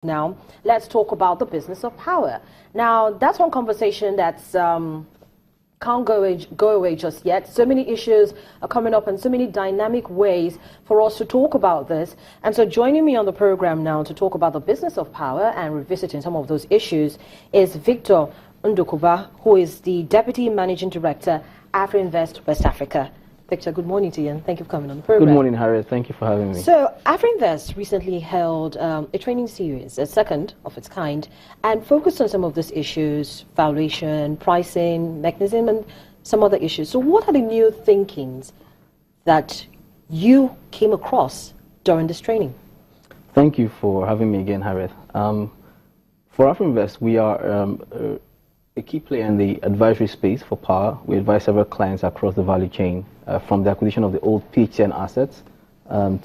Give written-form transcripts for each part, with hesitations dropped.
Now, let's talk about the business of power. Now, that's one conversation that's can't go away just yet. So many issues are coming up and so many dynamic ways for us to talk about this. And so joining me on the program now to talk about the business of power and revisiting some of those issues is Victor Ndukuba, who is the Deputy Managing Director, AfriInvest West Africa. Victor, good morning to you, and thank you for coming on the program. Good morning, Harriet. Thank you for having me. So, AfriInvest recently held a training series, a second of its kind, and focused on some of these issues, valuation, pricing, mechanism, and some other issues. So, what are the new thinkings that you came across during this training? Thank you for having me again, Harriet. For AfriInvest, we are a key player in the advisory space for power. We advise several clients across the value chain, from the acquisition of the old PHN assets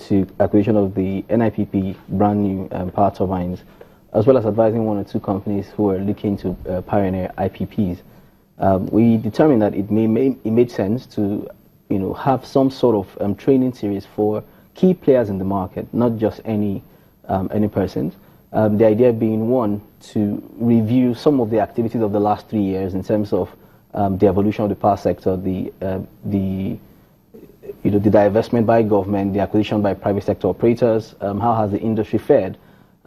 to acquisition of the NIPP brand new power turbines, as well as advising one or two companies who are looking to pioneer IPPs. We determined that it made sense to have some sort of training series for key players in the market, not just any person. The idea being, one, to review some of the activities of the last 3 years in terms of the evolution of the power sector, the divestment by government, the acquisition by private sector operators, how has the industry fared,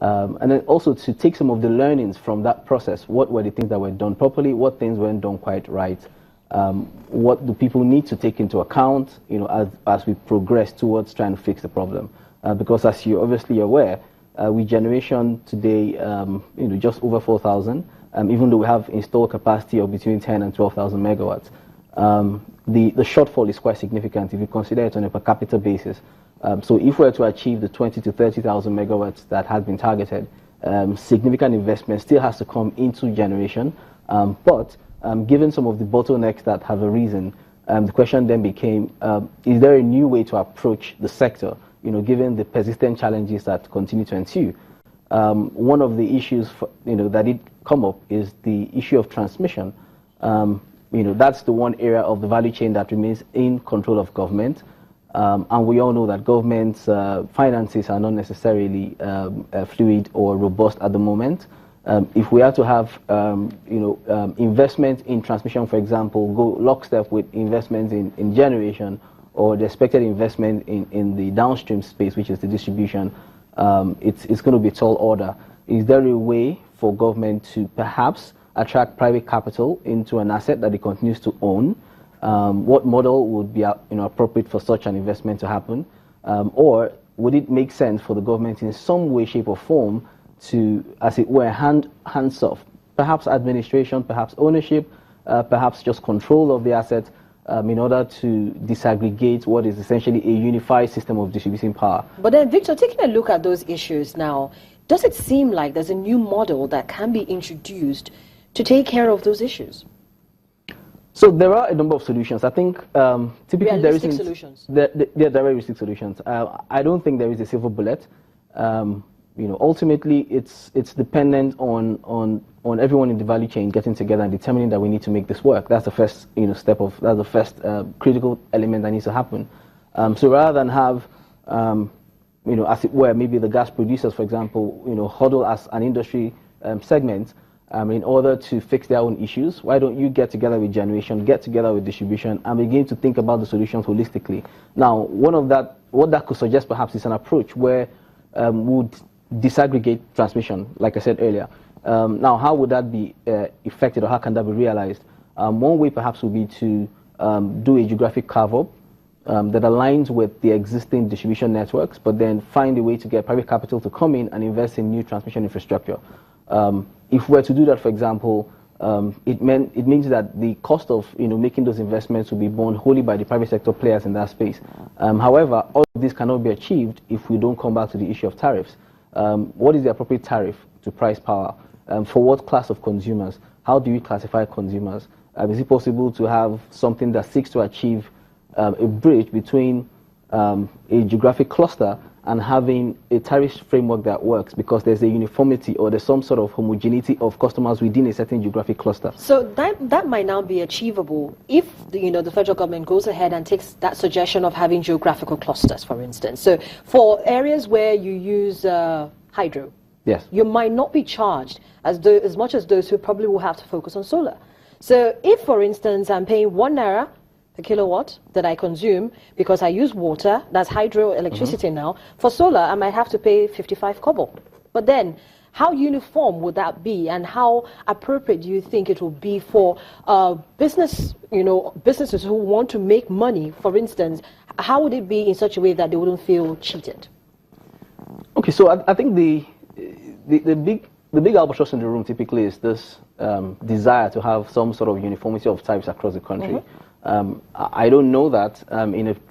and then also to take some of the learnings from that process. What were the things that were done properly? What things weren't done quite right? What do people need to take into account, as we progress towards trying to fix the problem? Because as you're obviously aware, we generation today, just over 4,000, even though we have installed capacity of between 10 and 12,000 megawatts. The shortfall is quite significant if you consider it on a per capita basis. So if we were to achieve the 20 to 30,000 megawatts that has been targeted, significant investment still has to come into generation. But given some of the bottlenecks that have arisen, the question then became, is there a new way to approach the sector, given the persistent challenges that continue to ensue? One of the issues that did come up is the issue of transmission. That's the one area of the value chain that remains in control of government. And we all know that government's finances are not necessarily fluid or robust at the moment. If we are to have investment in transmission, for example, go lockstep with investments in generation, or the expected investment in the downstream space, which is the distribution, it's going to be a tall order. Is there a way for government to perhaps attract private capital into an asset that it continues to own? What model would be appropriate for such an investment to happen? Or would it make sense for the government in some way, shape or form to, as it were, hands off, perhaps administration, perhaps ownership, perhaps just control of the asset, in order to disaggregate what is essentially a unified system of distributing power? But then, Victor, taking a look at those issues now, does it seem like there's a new model that can be introduced to take care of those issues? So there are a number of solutions. I think typically realistic solutions. There are realistic solutions. I don't think there is a silver bullet. Ultimately, it's dependent on everyone in the value chain getting together and determining that we need to make this work. That's the first that's the first critical element that needs to happen. So rather than have as it were, maybe the gas producers, for example, huddle as an industry segment in order to fix their own issues, why don't you get together with generation, get together with distribution, and begin to think about the solutions holistically? Now, what that could suggest perhaps is an approach where would disaggregate transmission, like I said earlier. Now, how would that be effected, or how can that be realized? One way perhaps would be to do a geographic carve-up that aligns with the existing distribution networks, but then find a way to get private capital to come in and invest in new transmission infrastructure. If we were to do that, for example, it means that the cost of making those investments will be borne wholly by the private sector players in that space. However, all of this cannot be achieved if we don't come back to the issue of tariffs. What is the appropriate tariff to price power? For what class of consumers? How do you classify consumers? Is it possible to have something that seeks to achieve a bridge between a geographic cluster and having a tariff framework that works, because there's a uniformity or there's some sort of homogeneity of customers within a certain geographic cluster? So that might now be achievable if the federal government goes ahead and takes that suggestion of having geographical clusters, for instance. So for areas where you use hydro, Yes. You might not be charged as much as those who probably will have to focus on solar. So if, for instance, I'm paying 1 naira per kilowatt that I consume because I use water, that's hydroelectricity now, for solar I might have to pay 55 kobo. But then, how uniform would that be, and how appropriate do you think it will be for businesses who want to make money, for instance? How would it be in such a way that they wouldn't feel cheated? Okay, so I think the big albatross in the room typically is this desire to have some sort of uniformity of types across the country. I don't know that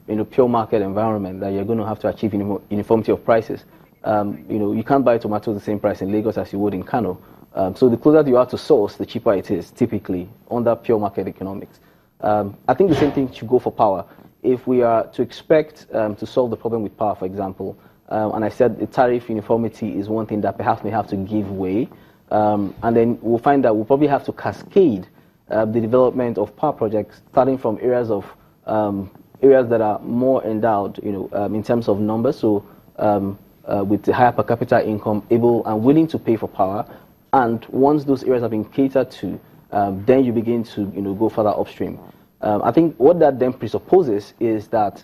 in a pure market environment that you're going to have to achieve uniformity of prices. You can't buy tomatoes the same price in Lagos as you would in Kano. So the closer you are to source, the cheaper it is, typically, under pure market economics. I think the same thing should go for power. If we are to expect to solve the problem with power, for example, and I said the tariff uniformity is one thing that perhaps may have to give way, and then we'll find that we'll probably have to cascade the development of power projects, starting from areas that are more endowed, in terms of numbers. So with the higher per capita income, able and willing to pay for power, and once those areas have been catered to, then you begin to go further upstream. I think what that then presupposes is that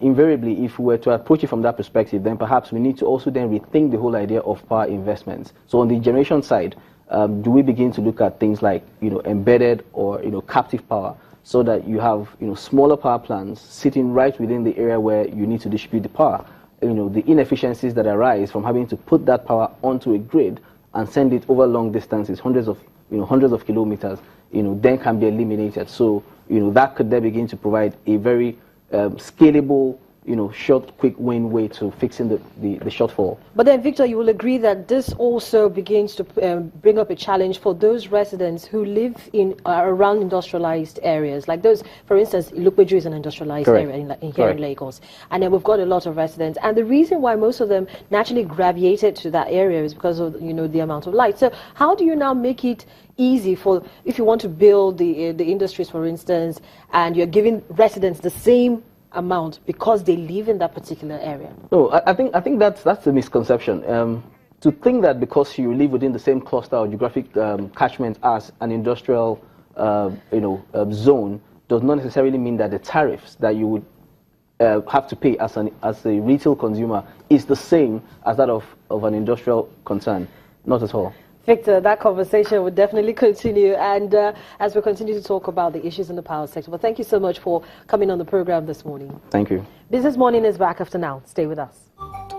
invariably, if we were to approach it from that perspective, then perhaps we need to also then rethink the whole idea of power investments. So on the generation side, do we begin to look at things like embedded or captive power, so that you have smaller power plants sitting right within the area where you need to distribute the power. The inefficiencies that arise from having to put that power onto a grid and send it over long distances, hundreds of kilometers, then can be eliminated. So that could then begin to provide a very scalable, short, quick win way to fixing the shortfall. But then, Victor, you will agree that this also begins to bring up a challenge for those residents who live in around industrialized areas, like those, for instance, Ilukpeju is an industrialized Correct. area here in Lagos, and then we've got a lot of residents, and the reason why most of them naturally gravitated to that area is because of the amount of light. So how do you now make it easy for, if you want to build the industries, for instance, and you're giving residents the same amount because they live in that particular area? No, I think that's a misconception. To think that because you live within the same cluster or geographic catchment as an industrial zone does not necessarily mean that the tariffs that you would have to pay as a retail consumer is the same as that of an industrial concern. Not at all. Victor, that conversation will definitely continue, and as we continue to talk about the issues in the power sector. But thank you so much for coming on the program this morning. Thank you. Business Morning is back after now. Stay with us.